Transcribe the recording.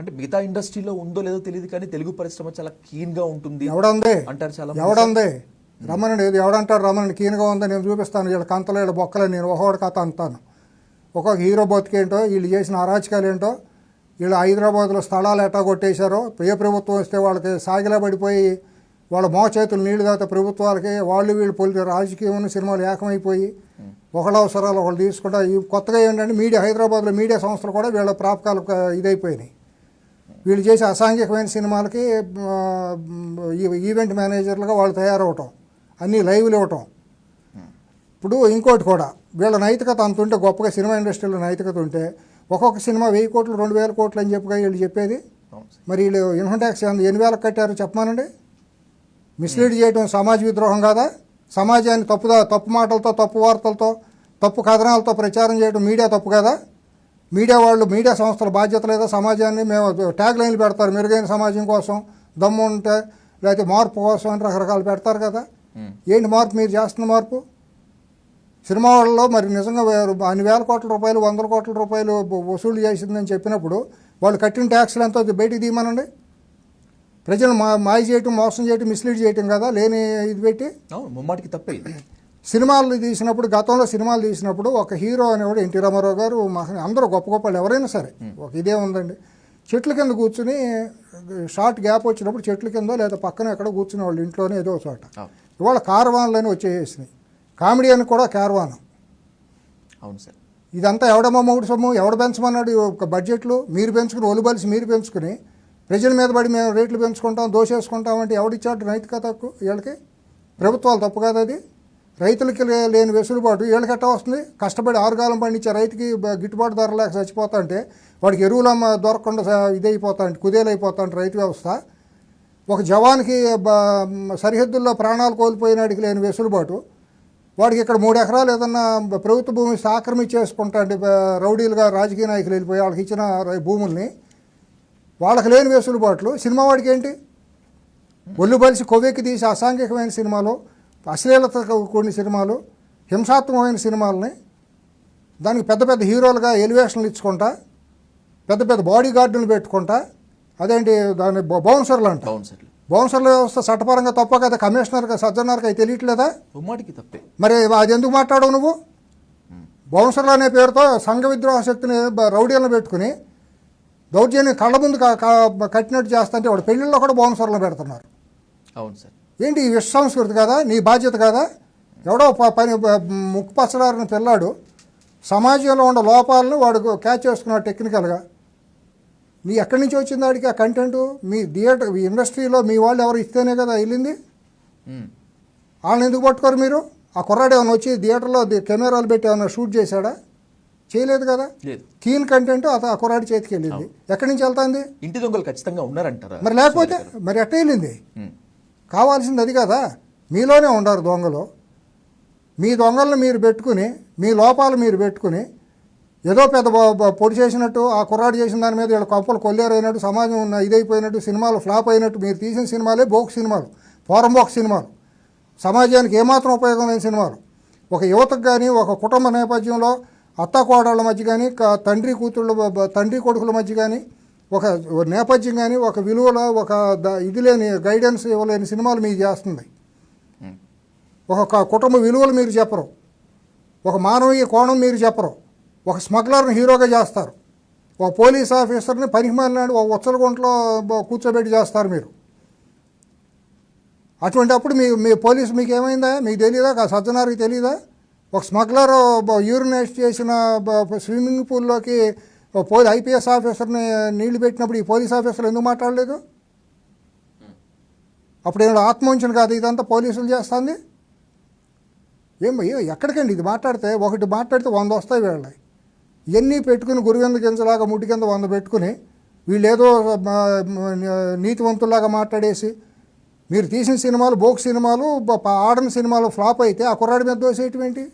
అంటే మిగతా ఇండస్ట్రీలో ఉందో లేదో తెలియదు కానీ తెలుగు పరిశ్రమ చాలా కీన్ గా ఉంటుంది ఎవడందే అంటారు చాలా ఎవడందే రమ్మనండి ఎవడంటారు రమ్మనండి కీన్గా ఉందని నేను చూపిస్తాను వీళ్ళ కంతలో వీళ్ళ బొక్కలే నేను ఒకటి కథ అంటాను ఒక్కొక్క హీరో బతికేంటో వీళ్ళు చేసిన అరాచకాలు ఏంటో వీళ్ళు హైదరాబాద్లో స్థలాలు ఎట్టా కొట్టేశారో ఏ ప్రభుత్వం వస్తే వాళ్ళకి సాగిలా పడిపోయి వాళ్ళ మోచేతులు నీళ్లు తాగితే ప్రభుత్వాలకి వాళ్ళు వీళ్ళు రాజకీయం సినిమాలు ఏకమైపోయి ఒకళ్ళ అవసరాలు ఒకళ్ళు తీసుకుంటా ఈ కొత్తగా ఏంటంటే మీడియా హైదరాబాద్లో మీడియా సంస్థలు కూడా వీళ్ళ ప్రాపకాలు ఇదైపోయినాయి వీళ్ళు చేసే అసాంఘికమైన సినిమాలకి ఈవెంట్ మేనేజర్లుగా వాళ్ళు తయారవటం అన్నీ లైవ్లు ఇవ్వటం ఇప్పుడు ఇంకోటి కూడా వీళ్ళ నైతికత అంత ఉంటే గొప్పగా సినిమా ఇండస్ట్రీలో నైతికత ఉంటే ఒక్కొక్క సినిమా 1000 కోట్లు 2000 కోట్లు అని చెప్పగా వీళ్ళు చెప్పేది మరి వీళ్ళు ఇన్కమ్ ట్యాక్స్ ఎన్ని వేలకు కట్టారు చెప్పమానండి మిస్లీడ్ చేయడం సమాజ విద్రోహం కాదా సమాజాన్ని తప్పు మాటలతో తప్పు వార్తలతో తప్పు కథనాలతో ప్రచారం చేయడం మీడియా తప్పు కదా మీడియా వాళ్ళు మీడియా సంస్థల బాధ్యత లేదా సమాజాన్ని మేము ట్యాగ్ లైన్లు పెడతారు మెరుగైన సమాజం కోసం దమ్ము ఉంటే లేకపోతే మార్పు కోసం అని రకరకాలు పెడతారు కదా ఏంటి మార్పు మీరు చేస్తున్న మార్పు సినిమా వాళ్ళలో మరి నిజంగా అన్ని వేల కోట్ల రూపాయలు 100 కోట్ల రూపాయలు వసూలు చేసిందని చెప్పినప్పుడు వాళ్ళు కట్టిన ట్యాక్స్లు ఎంతో బయటికి తీయమనండి ప్రజలు మాయ చేయటం మోసం చేయటం మిస్లీడ్ చేయటం కదా లేని ఇది పెట్టి ముమ్మాటికి తప్పే సినిమాలు తీసినప్పుడు గతంలో సినిమాలు తీసినప్పుడు ఒక హీరో అనేవాడు ఎన్టీ రామారావు గారు అందరూ గొప్ప గొప్ప ఎవరైనా సరే ఒక ఇదే ఉందండి చెట్ల కింద కూర్చుని షార్ట్ గ్యాప్ వచ్చినప్పుడు చెట్ల కింద లేదా పక్కన ఎక్కడ కూర్చునే వాళ్ళు ఇంట్లోనే ఏదో చోట ఇవాళ కార్వాన్లని వచ్చేసినాయి కామెడీ అని కూడా కార్వాన్ అవును సార్ ఇదంతా ఎవడమ్మా మొగుడు సొమ్ము ఎవడు పెంచమన్నాడు ఒక బడ్జెట్లు మీరు పెంచుకుని ఒలుబలిసి మీరు పెంచుకుని ప్రజల మీద పడి మేము రేట్లు పెంచుకుంటాం దోషేసుకుంటాం అంటే ఎవడిచ్చాడు నైతికత తక్కువ వీళ్ళకి ప్రభుత్వాలు తప్పు కాదు అది రైతులకి లేని వెసులుబాటు వీళ్ళకి ఎట్టా వస్తుంది కష్టపడి ఆరుగాలం పండించే రైతుకి గిట్టుబాటు ధర లేక చచ్చిపోతా అంటే వాడికి ఎరువులు దొరకకుండా ఇదైపోతా అంటే కుదేలైపోతా అంటే రైతు వ్యవస్థ ఒక జవాన్కి సరిహద్దుల్లో ప్రాణాలు కోల్పోయినాడికి లేని వెసులుబాటు వాడికి ఇక్కడ 3 ఎకరాలు ఏదన్నా ప్రభుత్వ భూమి ఆక్రమించేసుకుంటా అంటే రౌడీలుగా రాజకీయ నాయకులు వెళ్ళిపోయి వాళ్ళకి ఇచ్చిన భూముల్ని వాళ్ళకి లేని వెసులుబాట్లు సినిమా వాడికి ఏంటి ఒళ్ళు బలిసి కొవ్వెక్కి తీసి అసాంఘికమైన సినిమాలు అశ్లీలత కొన్ని సినిమాలు హింసాత్మకమైన సినిమాలని దానికి పెద్ద పెద్ద హీరోలుగా ఎలివేషన్లు ఇచ్చుకుంటా పెద్ద పెద్ద బాడీ గార్డులు పెట్టుకుంటా అదేంటి దాన్ని బౌన్సర్లు అంట బౌన్సర్ల వ్యవస్థ చట్టపరంగా తప్ప కదా కమిషనర్గా సజ్జనర్గా అవి తెలియట్లేదా తప్పే మరి అది ఎందుకు మాట్లాడవు నువ్వు బౌన్సర్లు అనే పేరుతో సంఘ విద్రోహ శక్తిని రౌడీలను పెట్టుకుని దౌర్జన్యం కళ్ళ ముందు కట్టినట్టు చేస్తుంటే వాడు పెళ్ళిళ్ళలో కూడా బౌన్సర్లు పెడుతున్నారు అవును సార్ ఏంటి ఈ విశ్వ సంస్కృతి కదా నీ బాధ్యత కదా ఎవడో పని ముక్కు పచ్చడారిన పిల్లాడు సమాజంలో ఉన్న లోపాలను వాడు క్యాచ్ చేసుకున్నాడు టెక్నికల్గా నీ ఎక్కడి నుంచి వచ్చింది వాడికి ఆ కంటెంట్ మీ థియేటర్ మీ ఇండస్ట్రీలో మీ వాళ్ళు ఎవరు ఇస్తేనే కదా వెళ్ళింది వాళ్ళని ఎందుకు పట్టుకోరు మీరు ఆ కుర్రాడు ఏమైనా వచ్చి థియేటర్లో కెమెరాలు పెట్టి ఏమైనా షూట్ చేశాడా చేయలేదు కదా కీన్ కంటెంట్ ఆ కుర్రాడి చేతికి వెళ్ళింది ఎక్కడి నుంచి వెళ్తుంది ఇంటి దొంగలు ఖచ్చితంగా ఉన్నారంటారా మరి లేకపోతే మరి ఎట్ట వెళ్ళింది కావాల్సింది అది కదా మీలోనే ఉండారు దొంగలు మీ దొంగలను మీరు పెట్టుకుని మీ లోపాలు మీరు పెట్టుకుని ఏదో పెద్ద పొడి చేసినట్టు ఆ కుర్రాడు చేసిన దాని మీద వీళ్ళ కప్పలు కొల్లేరైనట్టు సమాజం ఇదైపోయినట్టు సినిమాలు ఫ్లాప్ అయినట్టు మీరు తీసిన సినిమాలే బోక్ సినిమాలు పోరంబోక్ సినిమాలు సమాజానికి ఏమాత్రం ఉపయోగం లేని సినిమాలు ఒక యువతకు కానీ ఒక కుటుంబ నేపథ్యంలో అత్తాకోడళ్ళ మధ్య కానీ తండ్రి కొడుకుల మధ్య కానీ ఒక నేపథ్యం కానీ ఒక విలువల ఒక ఇది లేని గైడెన్స్ ఇవ్వలేని సినిమాలు మీకు చేస్తుంది ఒక కుటుంబ విలువలు మీరు చెప్పరు ఒక మానవీయ కోణం మీరు చెప్పరు ఒక స్మగ్లర్ని హీరోగా చేస్తారు ఒక పోలీస్ ఆఫీసర్ని పనికిమాలినాడు ఒక ఉచ్చలగుంటలో కూర్చోబెట్టి చేస్తారు మీరు అటువంటి అప్పుడు మీ పోలీసు మీకు ఏమైందా మీకు తెలియదా సజ్జనారికి తెలియదా ఒక స్మగ్లర్ యూరినేట్ చేసిన స్విమ్మింగ్ పూల్లోకి ఐపీఎస్ ఆఫీసర్ని నీళ్లు పెట్టినప్పుడు ఈ పోలీస్ ఆఫీసర్లు ఎందుకు మాట్లాడలేదు అప్పుడు ఏమో ఆత్మవంచన కాదు ఇదంతా పోలీసులు చేస్తుంది ఎక్కడికండి ఇది మాట్లాడితే ఒకటి మాట్లాడితే 100 వస్తాయి వీళ్ళ ఇవన్నీ పెట్టుకుని గురువెంద గింజలాగా ముడ్డి కింద 100 పెట్టుకుని వీళ్ళు ఏదో నీతివంతుల్లాగా మాట్లాడేసి మీరు తీసిన సినిమాలు బోక్ సినిమాలు ఆడని సినిమాలు ఫ్లాప్ అయితే ఆ కుర్రాడి మీద దోసేయటం ఏంటి